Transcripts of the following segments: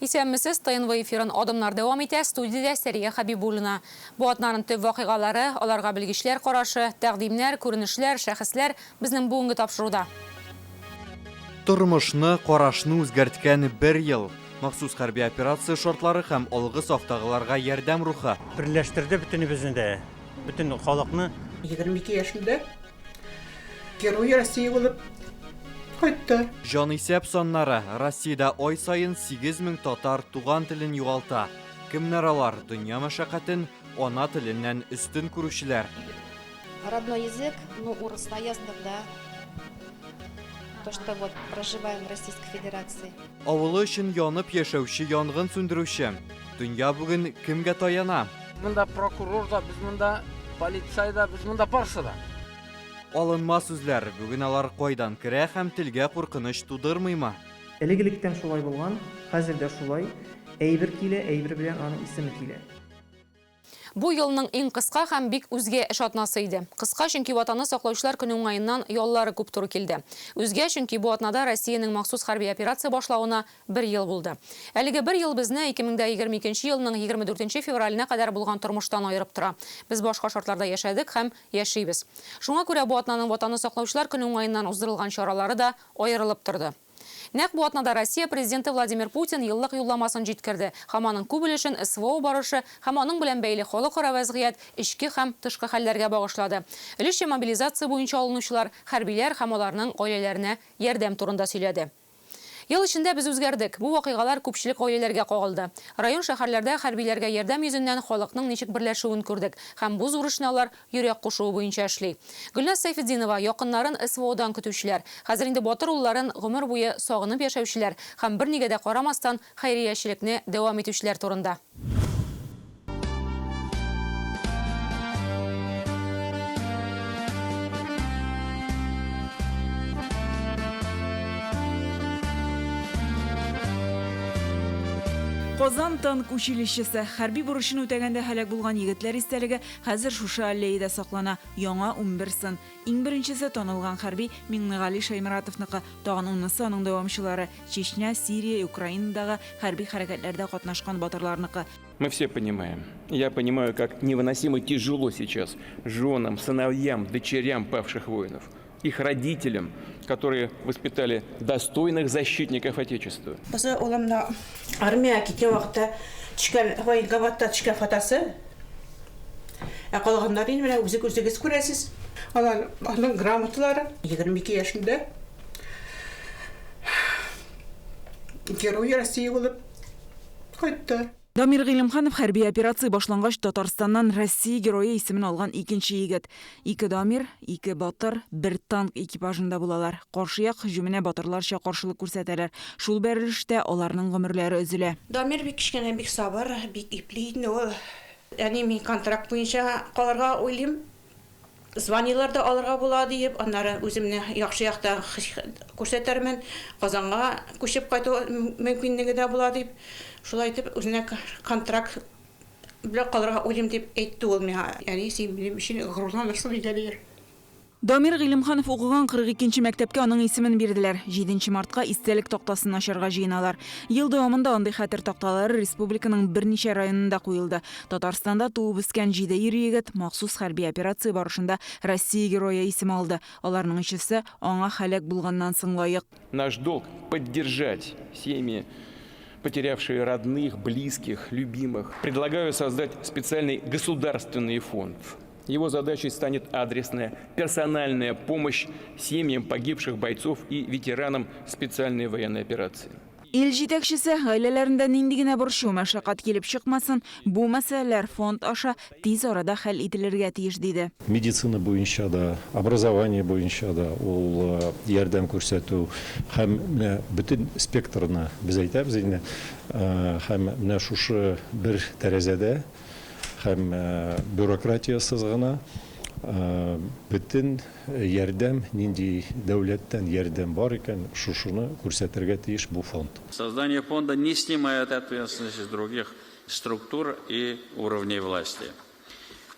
Исәнмесез ТНВ эфирын адымнар дәвам итә. Студияда Сәрия Хабибуллина. Бу атнаның төп вакыйгалары, аларга белгечләр карашы, тәкъдимнәр, күренешләр, шәхесләр безнең бүгенге тапшыруда. Тормышны, карашны үзгәрткән бер ел. Махсус хәрби операция шартлары һәм алгы сафтагыларга ярдәм рухы. Берләштерде бөтенебезне дә, бөтен халыкны. 22 yaşında Герой России булып кайтты. Жан исәп саннары Россиядә ай сайын 8000 татар туган телен югалта. Кемнәр алар? Дөнья мәшәкатен ана теленнән өстен күрүчеләр. Родной язык, урысна яздык, да. То, что вот проживаем в Российской Федерации. Авылы өчен янып яшәүче янгын сүндерүче. Дөнья бүген кемгә таяна? Монда прокурор да, без монда полицай да, без монда барсы да. Алынма сүзләр. Бүген алар кайдан керә һәм телгә куркыныч тудырмыймы? Элегелектән шулай булган, хәзер дә шулай. Әйбер килә, әйбер белән аның исеме килә. Бу елның иң кыска һәм бик үзгә эш атнасы иде. Кыска чөнки ватанны саклаучылар көне уңаеннан яллары күп туры килде. Үзгә чөнки бу атнада Россиянең махсус хәрби операция башлауына 1 ел булды. Әлеге 1 ел безне 2022 елның 24 февраленә кадәр булган тормыштан аерып тора. Без башка шартларда яшәдек һәм яшибез. Шуңа күрә бу атнаның ватанны саклаучылар көне уңаеннан уздырылган чаралары да аерылып торды. Нәкъ бу атнада Россия президенты Владимир Путин еллык юлламасын җиткерде. Һәм аның күп өлешен СВО барышы һәм аның белән бәйле халыкара вәзгыять ички һәм тышкы хәлләргә багышлады. Өлеше мобилизация буенча алынучылар, хәрбиләр һәм аларның гаиләләренә ярдәм турында сөйләде. Ел эчендә без үзгәрдек. Бу вакыйгалар күпчелек гаиләләргә кагылды. Район шәһәрләрдә хәрбиләргә ярдәм йөзеннән халыкның ничек берләшүен күрдек һәм бу зур эшне алар йөрәк кушуы буенча эшли. Гөлназ Сайфетдинова якыннарын СВОдан көтүчеләр, хәзер инде батыр улларын гомер буе сагынып яшәүчеләр һәм бернигә дә карамастан хәйриячелекне дәвам итүчеләр турында. Казан танк училищесы хәрби бурычын үтәгәндә һәлак булган егетләр истәлеге хәзер шушы аллеяда саклана. Яңа 11 сын. Иң беренчесе танылган хәрби Миңнегали Шаймаратовныкы, тагын 10-сы аның дәвамчылары Чечня, Сирия, Украинадагы хәрби хәрәкәтләрдә катнашкан батырларныкы. Мы все понимаем. Я понимаю, как невыносимо тяжело сейчас женам, сыновьям, дочерям павших воинов, их родителям, которые воспитали достойных защитников Отечества. Басы оламна армия киткән вакытта төшкән военкоматта төшкән фотосы. Калганнар инде менә үзегез күрәсез. Аларның грамоталары 22 yaşında Герой России булып кайтты. Дамир Гыйлемханов хәрби операция башлангач Татарстаннан Россия герое исемен алган икенче егет. 2 Дамир, 2 батыр, 1 танк экипажында булалар. Каршыяк һөҗүменә батырларча каршылык күрсәтәләр. Шул бәрелештә аларның гомерләре өзелә. Дамир бик кичкәнә бик сабыр, бик ипле иде ул. Яни мин контракт буенча калырга уйлыйм. Звониларда алырга була дип, аннары үземне яхшы якта күрсәтәрмен. Казанга күчеп кайту мөмкинлеге дә була дип. Шулай итеп, үзенә контракт белән калырга уйлыйм дип әйтте ул миңа. Яни син минем өчен горурланырсың дигәннәр. Дамир Гыйлемханов укыган 42-нче мәктәпкә аның исемен бирделәр. 7 мартка истәлек тактасын ачарга җыеналар. Ел дәвамында андый хәтер такталары республиканың берничә районында куелды. Татарстанда туып үскән 7 егет махсус хәрби операция барышында Россия герое исеме алды. Аларның өчесе аңа һәлак булганнан соң лаек. Наш долг поддержать семьи, потерявшие родных, близких, любимых. Предлагаю создать специальный государственный фонд. Его задачей станет адресная, персональная помощь семьям погибших бойцов и ветеранам специальной военной операции. Ил җитәкчесе гаиләләрендә нинди генә борчу мәшәкать килеп чыкмасын, бу мәсьәләләр фонд аша тиз арада хәл ителергә тиеш диде. Медицина буенча да, образование буенча да, ул ярдәм күрсәтү һәм бөтен спектрны без әйтәбез инде, һәм менә шушы бер тәрәзәдә һәм бюрократиясыз гына бөтен ярдәм, нинди дәүләттән ярдәм бар икән, шушыны күрсәтергә тиеш бу фонд. Создание фонда не снимает ответственности с других структур и уровней власти.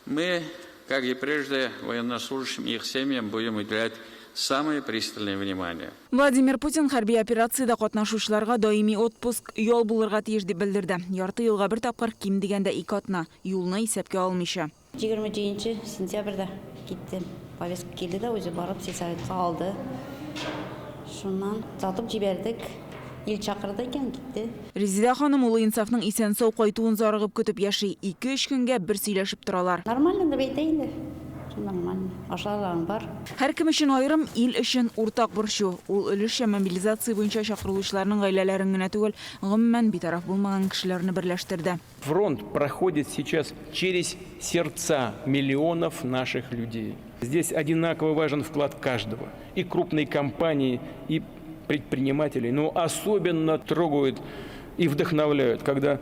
Мы, как и прежде, военнослужащим и их семьям будем уделять самое пристальное внимание. Владимир Путин хәрби операцияда катнашучыларга даими отпуск ял булырга тиеш дип белдерде. Ярты елга бер тапкыр ким дигәндә 2 атна юлны исәпкә алмыйча. 20 сентябрьдә киттем. Повестка килде дә үзе барып сельсоветка алды. Шуннан татып җибәрдек. Ил чакырды икән китте. Резида ханым улы инсафның исән-сау кайтуын зарыгып көтеп яши. 2-3 көнгә бер сөйләшеп торалар. Нормально дип әйтә инде. Нормально. Ашларым бар. Һәр кем өчен аерым, ил өчен уртак борчу. Ул өлешчә мобилизация буенча чакырылучыларның гаиләләрен генә түгел, гомумән битараф булмаган кешеләрне берләштерде. Фронт проходит сейчас через сердца миллионов наших людей. Здесь одинаково важен вклад каждого. И крупной компании, и предпринимателей. Но особенно трогают и вдохновляют, когда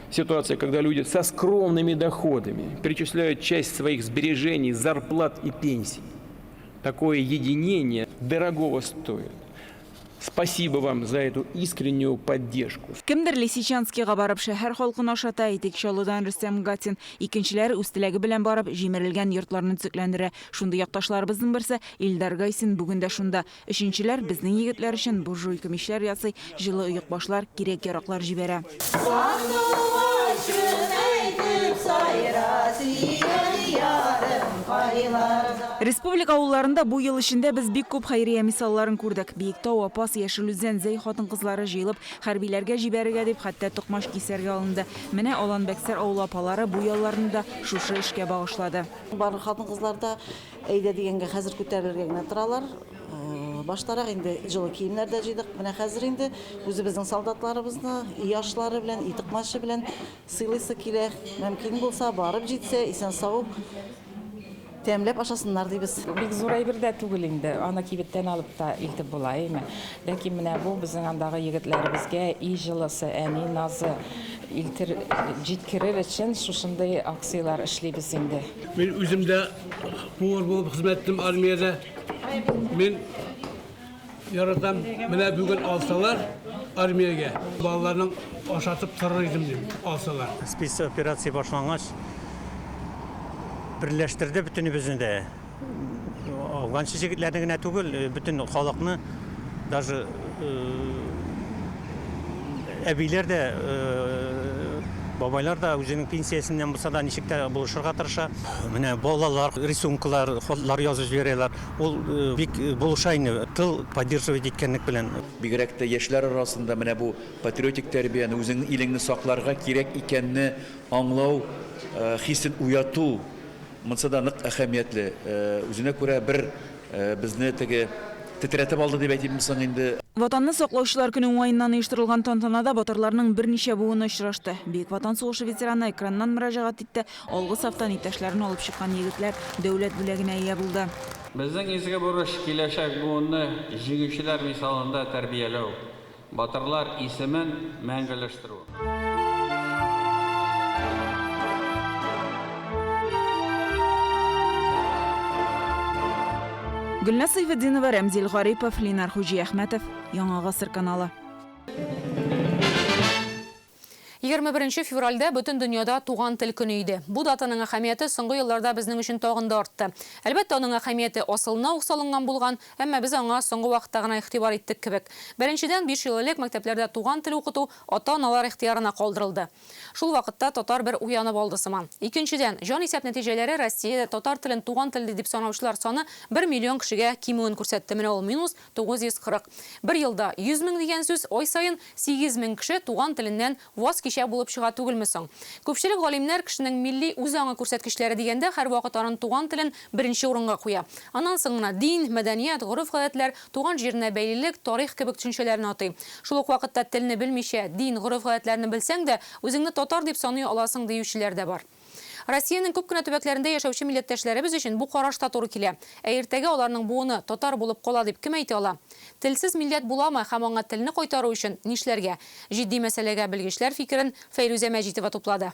ситуация, когда люди со скромными доходами перечисляют часть своих сбережений, зарплат и пенсий. Такое единение дорогого стоит. Спасибо вам за эту искреннюю поддержку. Кемдер Лисичанскийга барып шәһәр халкын ашата, Итекчалыдан Рөстәм Гатин, икенчеләре үз теләге белән барып җимерелгән йортларны төзекләндерә. Шундый якташларыбызның берсе Илдар Гайсин бүген дә шунда. Өченчеләр безнең егетләр өчен буржуйка мишләр ясый, җылы оек башлар, кирәк-яраклар җибәрә. Республика авылларында бу ел эчендә без бик күп хәйрия мисалларын күрдек. Биектау, Апас, Яшелүзән, Зәй хатын-кызлары җыелып, хәрбиләргә җибәрергә дип хәтта токмаш кисәргә алынды. Менә Аланбәксәр авыл апалары бу ялларны да шушы эшкә багышлады. Бар хатын-кызлар да әйдә дигәнгә хәзер күтәрелергә генә торалар. Баштарак инде җылы киемнәрдә җыйдык. Менә хәзер инде үзебезнең солдатларыбызны яшьләре белән, итыкмашы белән сыйлыйсы килә. Мөмкин булса барып җитсә, исән-сау тәмләп ашасыннар дибез. Бик зур әйбер дә түгел инде. Аны кибеттән алып та илтеп була, әйме. Ләкин менә бу безнең андагы егетләребезгә и җылысы, әни назы илтер җиткерер өчен шушындай акциялар эшлибез инде. Мен үземдә буыр булып хезмәт иттем армиядә. Мен яратам, менә бүген алсалар армиягә. Балаларның ашатып торыр идем дим, алсалар. Спецоперация башлангач, берләштерде бөтенебезне дә. Афганчы җегетләрне генә түгел, бөтен халыкны, даже әбиләр дә, бабайлар да үзенең пенсиясеннән булса да ничек тә булышырга тырыша. Менә балалар рисункалар, хатлар язып җибәрәләр. Ул бик булыша инде, тыл поддерживать иткәнлек белән. Бигрәк тә яшьләр арасында менә бу патриотик тәрбияне, үзеңнең илеңне сакларга кирәк икәнне аңлау, хисен уяту монсы да нык әһәмиятле. Үзенә күрә бер безне теге тетрәтеп алды дип әйтим соң инде. Ватанны саклаучылар көне уңаеннан оештырылган тантанада батырларның берничә буыны очрашты. Бөек Ватан сугышы ветераны экраннан мөрәҗәгать итте. Алгы сафтан иптәшләрен алып чыккан егетләр дәүләт бүләгенә ия булды. Безнең изге бурыч киләчәк буынны җиңүчеләр мисалында тәрбияләү, батырлар исемен мәңгеләштерү. Гөлназ Сайфетдинова, Рәмзил Гарипов, Ленар Хуҗи Әхмәтов, Яңа гасыр каналы. 21 февральдә бөтен дөньяда туган тел көне иде. Бу датаның әһәмияте соңгы елларда безнең өчен тагын да артты. Әлбәттә, аның әһәмияте асылына ук салынган булган, әмма без аңа соңгы вакытта гына игътибар иттек кебек. Беренчедән 5 ел элек мәктәпләрдә туган тел укыту ата-аналар ихтыярына калдырылды. Шул вакытта татар бер уянып алды сыман. Икенчедән, җан исәп нәтиҗәләре Россиядә татар телен туган тел дип санаучылар саны 1 миллион кешегә кимүен күрсәтте. Менә ул минус 940. Бер елда 100 мең дигән сүз ай саен 8 мең кеше туган теленнән ваз кичә булып чыга түгелме соң? Күпчелек галимнәр кешенең милли үзаңы күрсәткечләре дигәндә һәрвакыт аның туган телен беренче урынга куя. Аннан соң гына дин, мәдәният, гореф-гадәтләр, туган җиренә бәйлелек, тарих кебек төшенчәләрне атый. Шул ук вакытта телне белмичә, дин, гореф-гадәтләрне белсәң дә, үзеңне татар дип саный аласың диючеләр дә бар. Россиянең күп кенә төбәкләрендә яшәүче милләттәшләребез өчен бу карашта туры килә. Эртәгә аларның буыны татар булып кала дип кем әйтә ала? Телсез милләт буламы һәм аңа телне кайтару өчен нишләргә? Җитди мәсьәләгә белгечләр фикерен Фәйрүзә Мәҗитова туплады.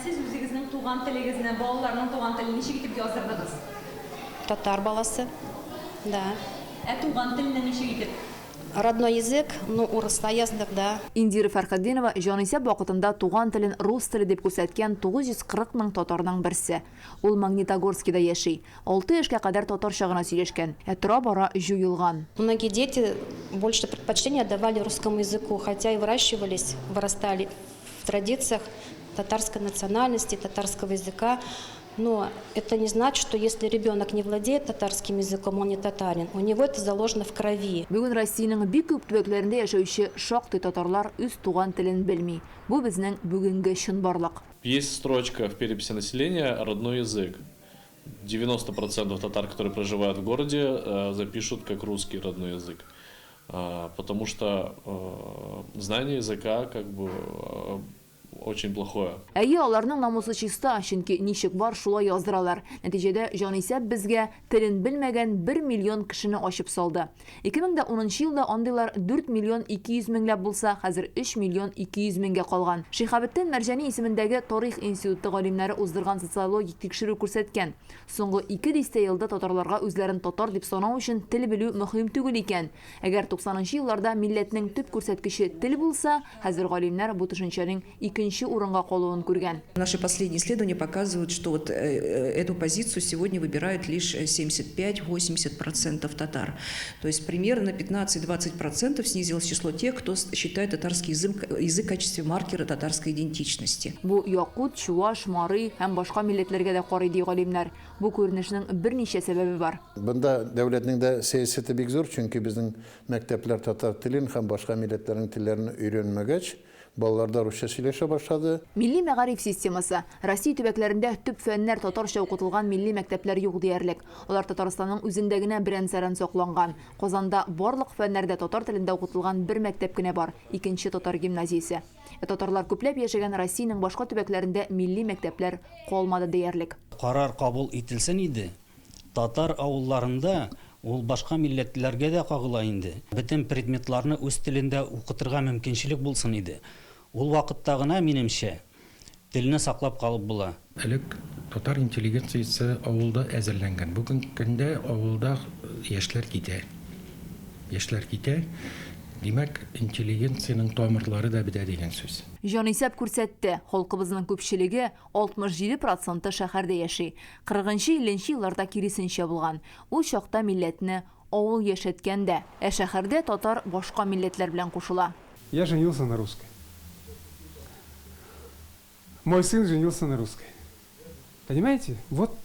Сез үзегезнең туган телегезне, балаларның туган телен ничек итеп яздырдыгыз? Татар баласы. Да. Туган телне ничек итеп? Родной язык, ну, урыста яздык, да. Индира Фәрхетдинова җанисәп вакытында туган телен рус теле дип күрсәткән 940 мең татарның берсе. Ул Магнитогорскида яши. 6 яшькә кадәр татарча гына сөйләшкән. Тора-бара җуелган. Многие дети больше предпочтения отдавали русскому языку, хотя и вырастали в традициях татарской национальности, татарского языка. Но это не значит, что если ребенок не владеет татарским языком, он не татарин. У него это заложено в крови. Бүген Россиянең бик күп төбәкләрендә яшәүче шактый татарлар үз туган телен белми. Бу безнең бүгенге чынбарлык. Есть строчка в переписи населения «родной язык». 90% татар, которые проживают в городе, запишут как русский родной язык. Потому что знание языка как бы очень плохое. Әйе, аларның намусы чиста, чөнки ничек бар шулай яздыралар. Нәтиҗәдә җанисәп безгә телен белмәгән 1 миллион кешене ачып салды. 2010 елда андыйлар 4 миллион 200 меңләп булса, хәзер 3 миллион 200 меңгә калган. Шихабетдин Мәрҗани исемендәге Тарих институты галимнәре уздырган социологик тикшерү күрсәткән. Соңгы 2 дистә елда татарларга үзләрен татар дип санау өчен тел белү мөһим түгел икән. Әгәр 90нчы елларда милләтнең төп күрсәткече тел булса, хәзер галимнәр бу төшенчәнең Наши последние исследования показывают, что вот эту позицию сегодня выбирают лишь 75-80% татар. То есть примерно 15-20% снизилось число тех, кто считает татарский язык в качестве маркера татарской идентичности. Бу якут, чуаш, марый һәм башка милләтләргә дә карый ди галимнәр. Бу күренешнең берничә сәбәбе бар. Бында дәүләтнең дә сәясәте бик зур, чөнки безнең мәктәпләр татар телен һәм башка милләтләрнең телләрен өйрәнмәгәч, балаларда русча сөйләшә башлады. Милли мәгариф системасы. Россия төбәкләрендә төп фәннәр татарча укытылган милли мәктәпләр юк диярлек. Алар Татарстанның үзендә генә берән-сәрән сакланган. Казанда барлык фәннәрдә татар телендә укытылган бер мәктәп кенә бар, икенче татар гимназиясе. Татарлар күпләп яшәгән Россиянең башка төбәкләрендә милли мәктәпләр калмады диярлек. Карар кабул ителсен иде. Татар авылларында ул башка милләтләргә дә кагыла инде. Бөтен предметларны үз телендә укытырга мөмкинчелек булсын иде. Ул вакытта гына минемчә телне саклап калып була. Элек татар интеллигенциясе авылда әзерләнгән. Бүген көндә авылда яшьләр китә. Димәк, интеллигенцияның тамырлары да бетә дигән сүз. Җанисәп күрсәтте, халкыбызның күпчелеге 67% шәһәрдә яши. 40-50 елларда киресенчә булган. Ул чакта милләтне авыл яшәткәндә, шәһәрдә татар башка милләтләр белән кушыла. Я женился на русской. Мой сын женился на русской. Понимаете? Вот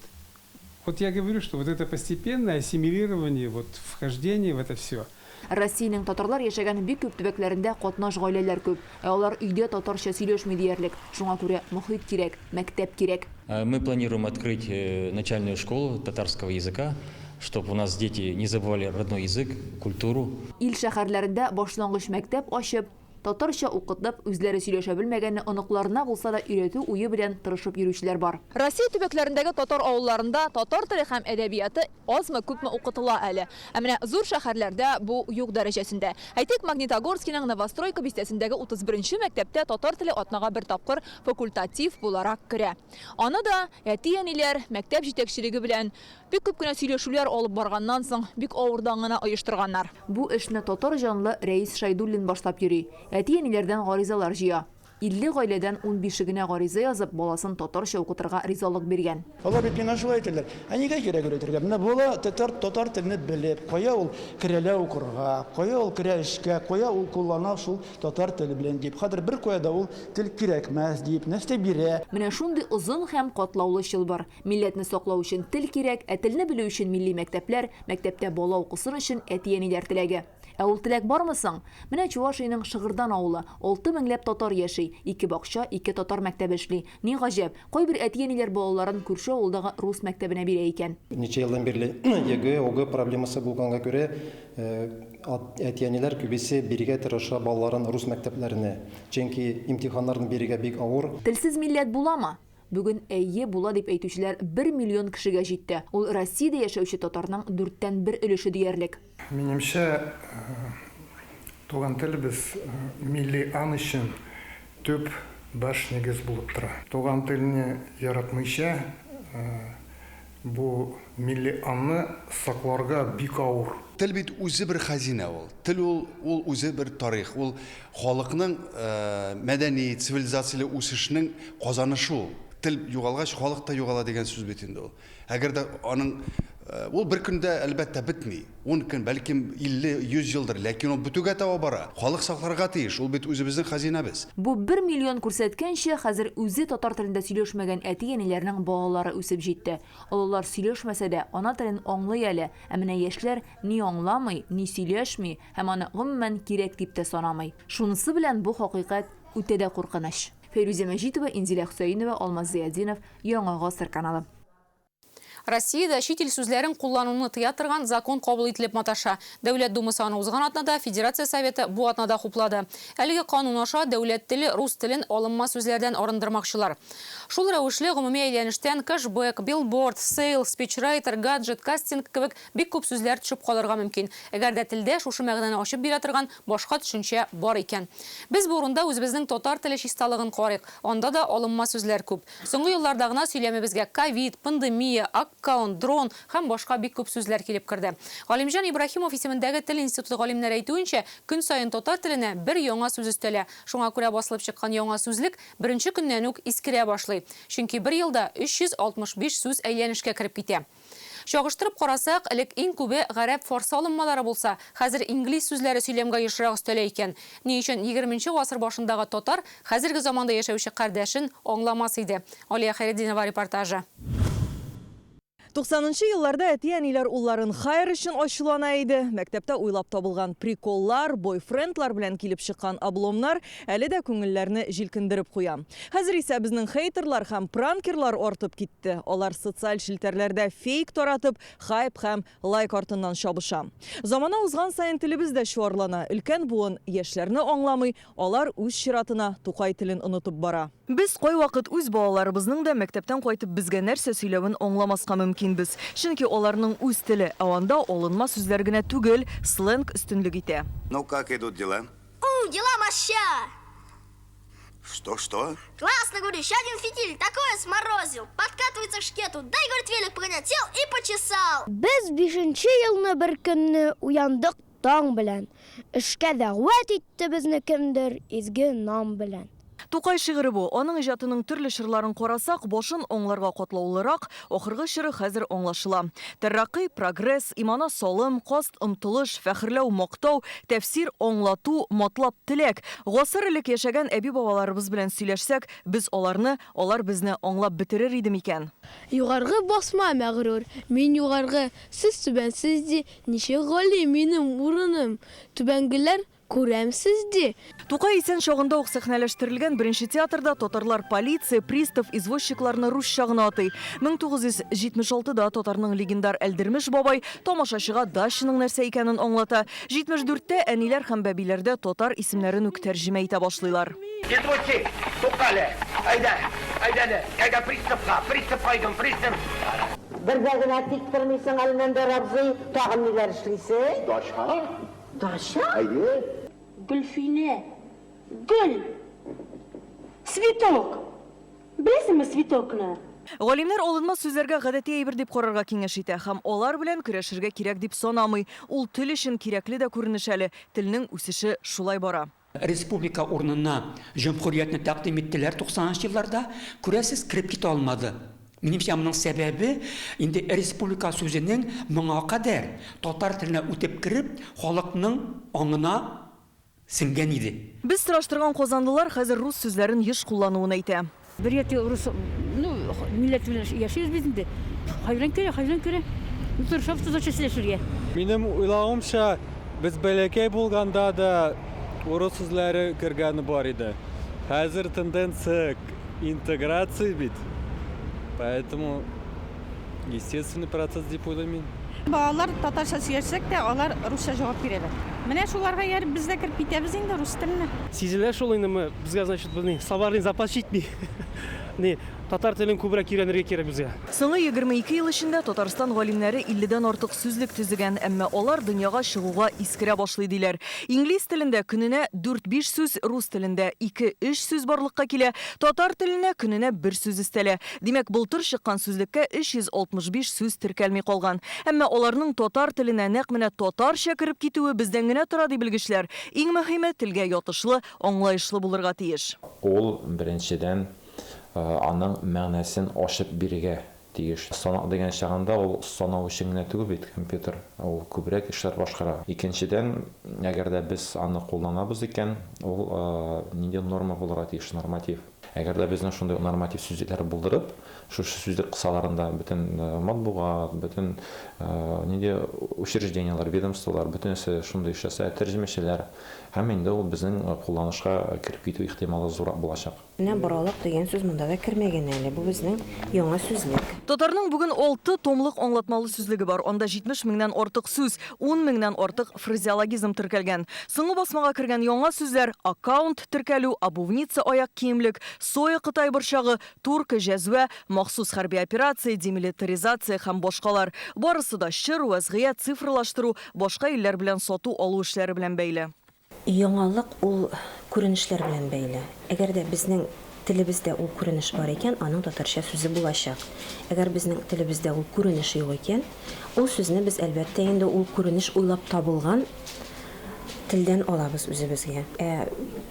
я говорю, что вот это постепенное ассимилирование, вот вхождение в это все. Россиянең татарлар яшәгән бик күп төбәкләрендә катнаш гаиләләр күп. Алар өйдә татарча сөйләшми диярлек. Шуңа күрә мөхит кирәк, мәктәп кирәк. Мы планируем открыть начальную школу татарского языка, чтобы у нас дети не забывали родной язык, культуру. Ил шәһәрләрендә башлангыч мәктәп ачып, татарча укытып, үзләре сөйләшә белмәгәнне оныкларына булса да өйрәтү уе белән тырышып йөрүчеләр бар. Россия төбәкләрендәге татар авылларында татар теле һәм әдәбияты азмы-күпме укытыла әле. Ә менә зур шәһәрләрдә бу юк дәрәҗәсендә. Әйтик, Магнитогорскиның Новостройка бистәсендәге 31-нче мәктәптә татар теле атнага бер тапкыр факультатив буларак керә. Аны да әти-әниләр мәктәп җитәкчелеге белән бик күп кенә сөйләшүләр алып барганнан соң бик авырдан гына оештырганнар. Бу эшне татар җанлы Рәис Шайдуллин башлап йөри. Әти-әниләрдән гаризалар җыя. 50 гаиләдән 15-генә гариза язып, баласын татарча укытырга ризалык биргән. Алар бит менә шулай әйтәләр. Ә нигә кирәк өйрәтергә? Менә бала татар телене белеп, кая ул керәлә укырга, кая ул керә эшкә, кая ул куллана шул татар теле белән дип. Хәзер бер куяда ул тел кирәкмәс дип, нәрсә бирә. Менә шундый озын һәм катлаулы чыл бар. Милләтне саклау өчен тел кирәк, ә телне белү өчен милли мәктәпләр, мәктәптә бала укысын өчен әти-әниләр теләге. Ә ул теләк бармы соң? Менә Чувашиянең Шыгырдан авылы 6 меңләп татар яши, 2 бакча, 2 татар мәктәбе эшли. Ни гаҗәп, кайбер әти-әниләр балаларын күрше авылдагы рус мәктәбенә бирә икән. Ничә елдан бирле ЕГЭ, ОГЭ проблемасы булганга күрә, әти-әниләр күбесе бирергә тырыша балаларын рус мәктәпләренә. Чөнки имтиханнарны бирергә бик авыр. Телсез милләт буламы? Бүген әйе була дип әйтүчеләр 1 миллион кешегә җитте. Ул Россиядә яшәүче татарның 4тән 1 өлеше диярлек. Минемчә, туган телебез милли ан өчен төп баш нигез булып тора. Туган телне яратмыйча Бу милли анны сакларга бик авыр. Тел бит үзе бер хазина ул. Тел ул үзе бер тарих. Ул халыкның мәдәни, цивилизацияле үсешнең казанышы ул. Тел югалгач халык та югала дигән сүз бит инде ул. Әгәр дә аның ул бер көндә әлбәттә бетми. 10 көн, бәлким 50-100 елдыр, ләкин ул бетүгә таба бара. Халык сакларга тиеш. Ул бит үзебезнең хазинабыз. Бу 1 миллион күрсәткәнчә хәзер үзе татар телендә сөйләшмәгән әти-әниләрнең балалары үсеп җитте. Олылар сөйләшмәсә дә ана телен аңлый әле, ә менә яшьләр ни аңламый, ни сөйләшми, һәм аны гомумән кирәк дип тә санамый. Шунысы белән бу хакыйкать үтә дә куркыныч. Фәйрүзә Мәҗитова, Инзилә Хөсәенова, Алмаз Зиядинов, Яңа гасыр каналы. Россиядә чит ил сүзләрен куллануны тыя торган закон кабул ителеп маташа. Дәүләт думасы аны узган атнада Федерация советы бу атнада хуплады. Әлеге канун аша дәүләт теле рус телен алынма сүзләрдән арындырмакчылар. Шул рәвешле гомуми әйләнештән кэшбэк, билборд, сейл, спичрайтер, гаджет, кастинг кебек бик күп сүзләр төшеп калырга мөмкин. Әгәр дә телдә шушы мәгънәне ачып бирә торган башка төшенчә бар икән. Без бу урында үзебезнең татар теле чисталыгын карыйк. Анда да алынма сүзләр күп. Соңгы елларда гына сөйләмебезгә ковид, пандемия, аккаунт, дрон һәм башка бик күп сүзләр килеп керде. Галимҗан Ибраһимов исемендәге тел институты галимнәре әйтүенчә, көн саен татар теленә бер яңа сүз өстәлә. Шуңа күрә басылып чыккан яңа сүзлек беренче көннән үк искерә башлый. Чөнки бер елда 365 сүз әйләнешкә кереп китә. Чагыштырып карасак, элек иң күбе гарәп фарсы алынмалары булса, хәзер инглиз сүзләре сөйләмгә ешрак өстәлә икән. Ни өчен 20нче гасыр башындагы татар хәзерге заманда яшәүче кардәшен аңламас иде. Алия Хәйретдинова репортажы. 90-нчы елларда әти-әниләр улларын хайр өчен ачулана иде. Мәктәптә уйлап табылган приколлар, бойфрендлар белән килеп чыккан обломнар әле дә күңелләрне җилкендереп куя. Хәзер исә безнең хейтерлар һәм пранкерлар артып китте. Алар социаль шелтәрләрдә фейк таратып, хайп һәм лайк артыннан чабыша. Замана узган саен телебез дә чуарлана. Өлкән буын яшьләрне аңламый, алар үз чиратына тукай телен онытып бара. Без кайвакыт үз балаларыбызның да мәктәптән кайтып безгә нәрсә сөйләвен аңламаска мөмкин без. Чөнки аларның үз теле, анда алынма сүзләр генә түгел, сленг өстенлек итә. Ну как идут дела? Дела моща! Что? Классно, говорю, еще один фитиль такое сморозил. Подкатывается к шкету, дай, говорит, велик погонять, сел и почесал. Без 5нче елны бер көнне уяндык таң белән. Эшкә дәгъват итте безне кемдер изге нам белән. Тукай шигыре бу. Аның иҗатының төрле чырларын карасак, башын аңларга катлаулырак, ахыргы чыры хәзер аңлашыла. Тәррәкый, прогресс, имана салым, каст, омтылыш, фәхрләү, мактау, тәфсир, аңлату, матлап теләк. Гасыр элек яшәгән әби-бабаларыбыз белән сөйләшсәк, без алар безне аңлап бетерер иде микән? Югаргы басма мәгърур. Мин югаргы, сез түбәнсез ди. Ничек гали минем урыным? Түбәнгеләр күрәмсез ди. Тукай исән чагында ук сәхнәләштерелгән беренче театрда татарлар полиция, пристав, извозчикларны русча гына атый. 1976да татарның легендар Әлдермеш бабай тамашачыга дачаның нәрсә икәнен аңлата. 74тә әниләр һәм бәбиләрдә татар исемнәрен үк тәрҗемә итә башлыйлар. Извозчик, тукале, айда, приставка идем, пристав. Бер генә тик тормыйсың әлмәндә рабзый, тагын ниләр эшлисе? Даша? Айди. Гөлфине. Гөл. Цветок. Беләсеңме цветокны? Галимнәр алынма сүзләргә гадәти әйбер дип карарга киңәш итә һәм алар белән көрәшергә кирәк дип санамый. Ул тел өчен кирәкле дә күренеш әле. Телнең үсеше шулай бара. Республика урынына җөмһүриятне тәкъдим иттеләр 90-нчы елларда. Күрәсез, кирип китә алмады. Минемчә, моның сәбәбе инде республика сүзенең моңа кадәр татар теленә үтеп кирип, халыкның аңына сиңгән иде. Без сораштырган казанлылар хәзер рус сүзләрен еш куллануын әйтә. Бер яты рус, милләт белән яшибез бит инде. Хайран керә. Тырышып сөйләшергә. Минем уйлавымча, без бәләкәй булганда да урыс сүзләре кергәне бар иде. Хәзер тенденция интеграции бит. Поэтому естественный процесс дип уйлыйм. Балалар татарча сөйләсәк тә, алар русча җавап бирәләр. Менә шуларга ярып без дә кирип китәбез инде рус теленә. Сизелә шул инде, безгә значит безнең словарный запас җитми. татар телен күбрәк өйрәнергә кирәк безгә. Соңгы 22 ел эчендә Татарстан галимнәре 50дән артык сүзлек төзегән, әмма алар дөньяга чыгуга искерә башлый диләр. Инглиз телендә көненә 4-5 сүз, рус телендә 2-3 сүз барлыкка килә, татар теленә көненә 1 сүз өстәлә. Димәк, былтыр чыккан сүзлеккә 365 сүз теркәлми калган. Әмма аларның татар теленә нәкъ менә татарча кирип китүе бездән генә тора ди белгечләр. Иң мөһиме телгә ятышлы, аңлаешлы булырга тиеш. Ул беренчедән аның мәгънәсен ашып бирергә тиеш. Санак дигән чагында ул санау өчен генә түгел бит компьютер, ул күбрәк эшләр башкара. Икенчедән, әгәр дә без аны кулланабыз икән, ул нинди норма булырга тиеш, норматив. Әгәр дә безнең шундый норматив сүзлекләр булдырып, шушы сүзлек кысаларында бөтен матбугат, бөтен нинди учреждениялар, ведомстволар, бөтенесе шундый эшләсә, тәрҗемәчеләр, һәм инде ул безнең кулланышка кирип китү ихтималы зуррак булачак. Менә боралык дигән сүз монда да кергән әле. Бу безнең яңа сүзлек. Татарның бүген 6 томлык аңлатмалы сүзлеге бар. Анда 70 меңнән артык сүз, 10 меңнән артык фразеологизм теркәлгән. Соңгы басмага кергән яңа сүзләр: аккаунт теркәлү, обувница аяк киемлек, соя Кытай борчагы, турка җәзвә, махсус хәрби операция, демилитаризация һәм башкалар. Барысы да чыр, вазгыять, цифрлаштыру, башка илләр белән сату алу эшләре белән бәйле. Яңалык ул күренешләр белән бәйле. Әгәр дә безнең телебездә ул күренеш бар икән, аның татарча сүзе булачак. Әгәр безнең телебездә ул күренеш юк икән, ул сүзне без әлбәттә инде ул күренеш уйлап табылган телдән алабыз үзебезгә.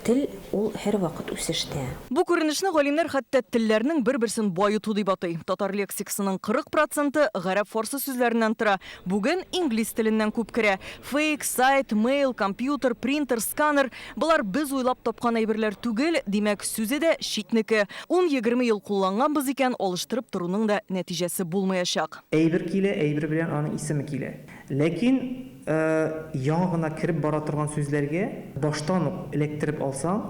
Тел ул һәр вакыт үсештә. Бу күренешне галимнәр хәтта телләрнең бер-берсен баету дип атый. Татар лексикасының 40% гарәп фарсы сүзләреннән тора. Бүген инглиз теленнән күп керә. Фейк, сайт, мейл, компьютер, принтер, сканер – булар без уйлап тапкан әйберләр түгел, димәк сүзе дә читнеке. 10-20 ел кулланганбыз икән, алыштырып торуның да нәтиҗәсе булмаячак. Әйбер килә, әйбер белән аның исеме килә. Ләкин яңа гына кирип бара торган сүзләргә баштан ук электреп алсаң,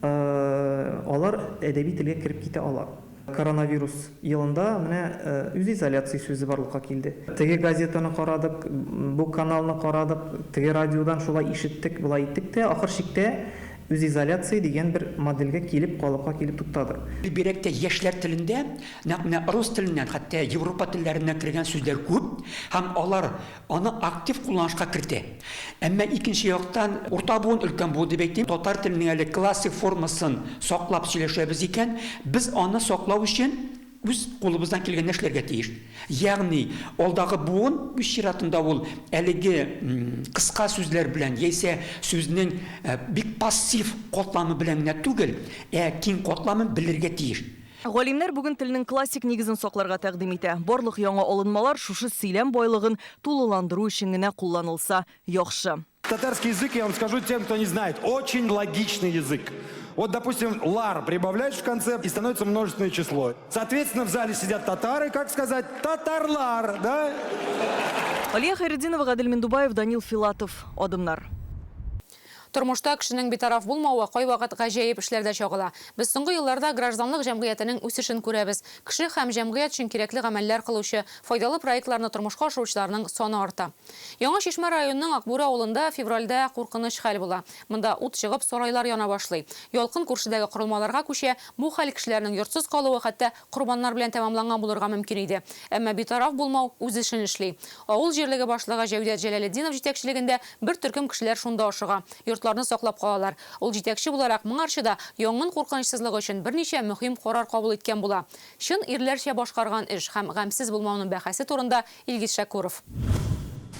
алар әдәби телгә кирип китә алар. Коронавирус елында менә үз изоляция сүзе барлыкка килде. Теге газетаны карадык, бу каналны карадык, теге радиодан шулай ишеттек, булай иттек тә, ахыр чиктә үз изоляция дигән бер модельгә килеп, калыпка килеп туктады. Бирәктә яшьләр телендә, нәкъ рус теленнән, хәтта Европа телләреннән кергән сүзләр күп, һәм алар аны актив кулланышка кертә. Әмма икенче яктан, урта буын, өлкән буын дип әйтим, татар теленең әле классик формасын саклап сөйләшәбез икән, без аны саклау өчен үз кулыбыздан килгән эшләргә тиеш. Ягъни, алдагы буын үз чиратында ул әлеге кыска сүзләр белән, яисә сүзнең бик пассив катламы белән генә түгел, киң катламын белергә тиеш. Галимнәр бүген теленең классик нигезен сакларга тәкъдим итә. Барлык яңа алынмалар шушы сөйләм байлыгын тулыландыру өчен генә кулланылса яхшы. Татарский язык, я вам скажу тем, кто не знает, очень логичный язык. Вот, допустим, лар прибавляешь в конце и становится множественное число. Соответственно, в зале сидят татары, как сказать, татарлар, да? Алия Хайретдинова, Гадел Миндубаев, Данил Филатов, Адымнар. Тормышта кешенең битараф булмавы кайвакыт гаҗәеп эшләрдә чагыла. Без соңгы елларда гражданлык җәмгыятенең үсешен күрәбез. Кеше һәм җәмгыять өчен кирәкле гамәлләр кылучы, файдалы проектларны тормышка ашыручыларның саны арта. Яңа Шишмә районының Акбура авылында февральдә куркыныч хәл була. Монда ут чыгып, сарайлар яна башлый. Ялкын күршедәге корылмаларга күчә, бу хәл кешеләрнең йортсыз калуы хәтта корбаннар белән тәмамланган булырга мөмкин иде. Әмма битараф булмау үз эшен эшли. Авыл җирлеге башлыгы Җәүдәт Җәләлетдинов җитәкчелегендә бер төркем кешеләр шунда ашыга. Йортларны саклап калалар. Ул җитәкче буларак моңарчыда яңгын куркынычсызлыгы өчен берничә мөһим карар кабул иткән була. Чын ирләрчә башкарган эш һәм гамьсез булмауның бәхәсе турында Илгиз Шакуров.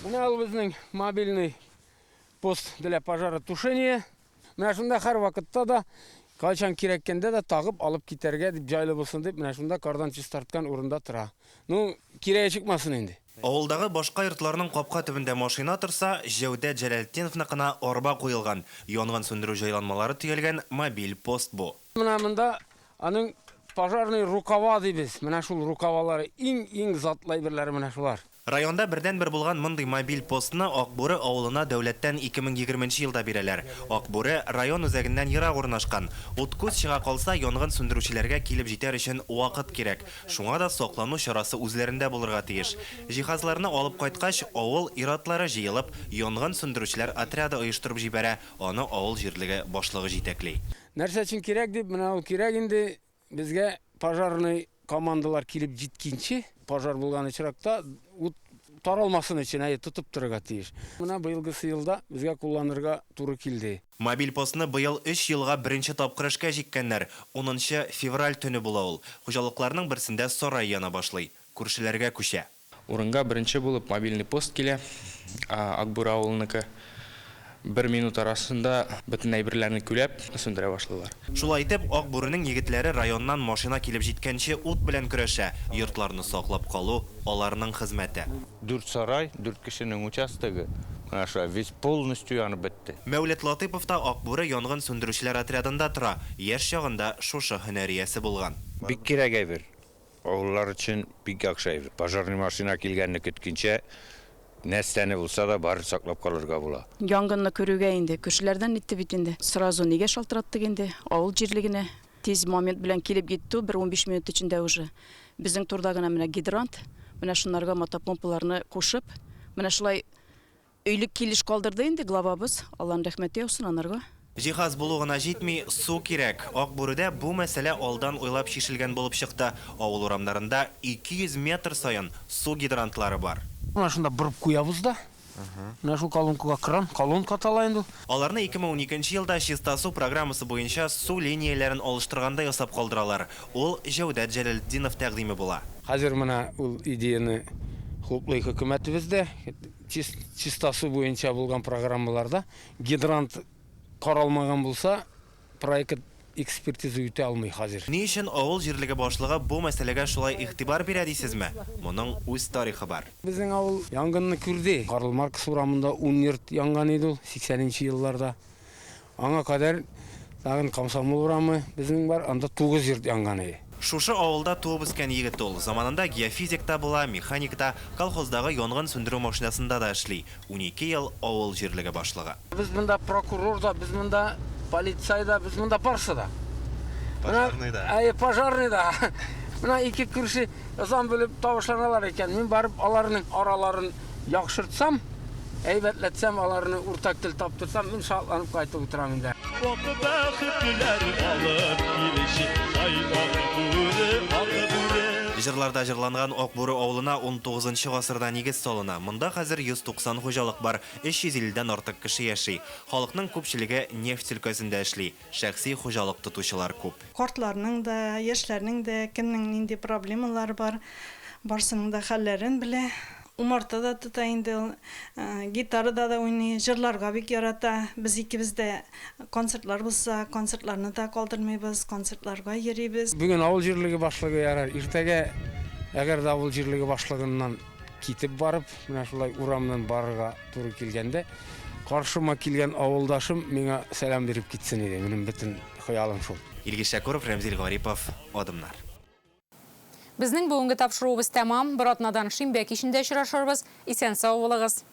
Менә ул безнең мобильный пост для пожаротушения. Менә шунда һәр вакытта да кайчан кирәккәндә дә тагып алып китәргә дип җайлы булсын дип менә шунда кардан чистарткан урында тора. Ну, кирәге чыкмасын инде. Авылдагы башка йортларның капка төбендә машина торса, Җәүдәт Җәләлетдиновныкына арба куелган, янгын сөндерү җайланмалары төялгән мобиль пост бу. Менә монда аның пожарный рукава дибез. Менә шул рукавалары иң затлы әйберләре менә шулар. Районда бердән-бер булган мондый мобиль постны Акбуры авылына дәүләттән 2020 елда бирәләр. Акбуры район үзәгеннән ерак урнашкан. Уткүз чыга калса, янгын сөндерүчеләргә килеп җитәр өчен вакыт кирәк. Шуңа да саклану чарасы үзләрендә булырга тиеш. Җиһазларны алып кайткач, авыл иратлары җыелып, янгын сөндерүчеләр отряды оештырып җибәрә. Аны авыл җирлеге башлыгы җитәкли. Нәрсә өчен кирәк дип, менә ул кирәк инде Безге пожарный командалар килеп җиткенче, пожар булган очракта таралмасын өчен тотып торырга тиеш. Менә быелгы елда безгә кулланырга туры килде. Мобиль постны быел 3 елга беренче тапкыр эшкә җиккәннәр. 10 февраль төне була ул. Хуҗалыкларның берсендә сарай яна башлый. Күршеләргә күчә. Урынга беренче булып мобильный пост килә. Акбур авылыныкы 1 минут арасында бөтен әйберләрне күләп сүндерә башлыйлар. Шулай итеп, Акбурының егетләре районнан машина килеп җиткәнче ут белән көрәшә. Йортларны саклап калу аларның хезмәте. 4 сарай, 4 кешенең участогы. Наша весь полностью янып бетте. Мәүлет Латыпов та Акбуры янгын сүндерүчеләр отрядында тора. Яшь чагында шушы һөнәриясе булган. Бик кирәк әйбер. Авыллар өчен бик яхшы әйбер. Пожарный машина килгәнне көткәнче нәрсәне булса да бары саклап калырга була. Янгынны күрүгә инде, күршеләрдән итте бит инде. Сразу нигә шалтыраттык инде? Авыл җирлегенә тиз момент белән килеп китте, 1-15 минут эчендә уже. Безнең турда гына менә гидрант, менә шунларга мотопомпаларны кушып, менә шулай өйлек килеш калдырды инде главабыз. Алланың рәхмәте яусын анарга. Җиһаз булу гына җитми, су кирәк. Акбурыда бу мәсьәлә алдан уйлап шишелгән булып чыкты. Авыл урамнарында 200 метр саен су гидрантлары бар. Менә шунда бұрып куябыз да. Менә шул колонкага кран, колонка тала инде. Аларны 2012 елда Чиста су программасы буенча су линияләрен алыштырганда ясап калдыралар. Ул Җәүдәт Җәләлетдинов тәкъдиме була. Хәзер менә ул идеяны хуплый хөкүмәтебездә Чиста су буенча булган программаларда гидрант каралмаган булса, проект экспертиза үтә алмый хәзер. Ни өчен авыл җирлеге башлыгы бу мәсьәләгә шулай игътибар бирә дисезме? Моның үз тарихы бар. Безнең авыл янгынны күрде. Карл Маркс урамында 10 йорт янган иде ул 80нче елларда. Аңа кадәр тагын Комсомол урамы безнең бар, анда 9 йорт янган иде. Шушы авылда туып үскән егет ул. Заманында геофизикта була, механикта, колхоздагы янгын сүндерү машинасында да эшли. 12 ел авыл җирлеге башлыгы. Biz монда прокурор да, biz монда полиция да, biz монда барсы да. Пожарный да. Пожарный да. Менә ике күрше язан белеп тавышланалар икән. Мин барып аларның араларын яхшыртсам, әйбәтләтсәм, аларны уртак тел таптырсам, мин шатланып кайтып утырам инде. Җырларда җырланган Акбуры авылына 19 гасырда нигез салына. Монда хәзер 190 хуҗалык бар, 350дән артык кеше яши. Халыкның күпчелеге нефть өлкәсендә эшли. Шәхси хуҗалык тотучылар күп. Картларның да, яшьләрнең дә кемнең нинди проблемалар бар, барсының да хәлләрен белә. Умарта да тота инде, гитарада да уйный, җырларга бик ярата. Без икебез дә концертлар булса, концертларны да калдырмыйбыз, концертларга йөрибез. Бүген авыл җирлеге башлыгы ярар. Иртәгә әгәр дә авыл җирлеге башлыгыннан китеп барып, менә шулай урамнан барырга туры килгәндә, каршыма килгән авылдашым миңа сәлам биреп китсен иде. Минем бөтен хыялым шул. Илгиз Шәкүров, Рәмзил Гарипов, Адымнар. Безнең бүгенге тапшыруыбыз тәмам. Бер атнадан шимбә кичендә очрашырбыз. Исән сау булыгыз.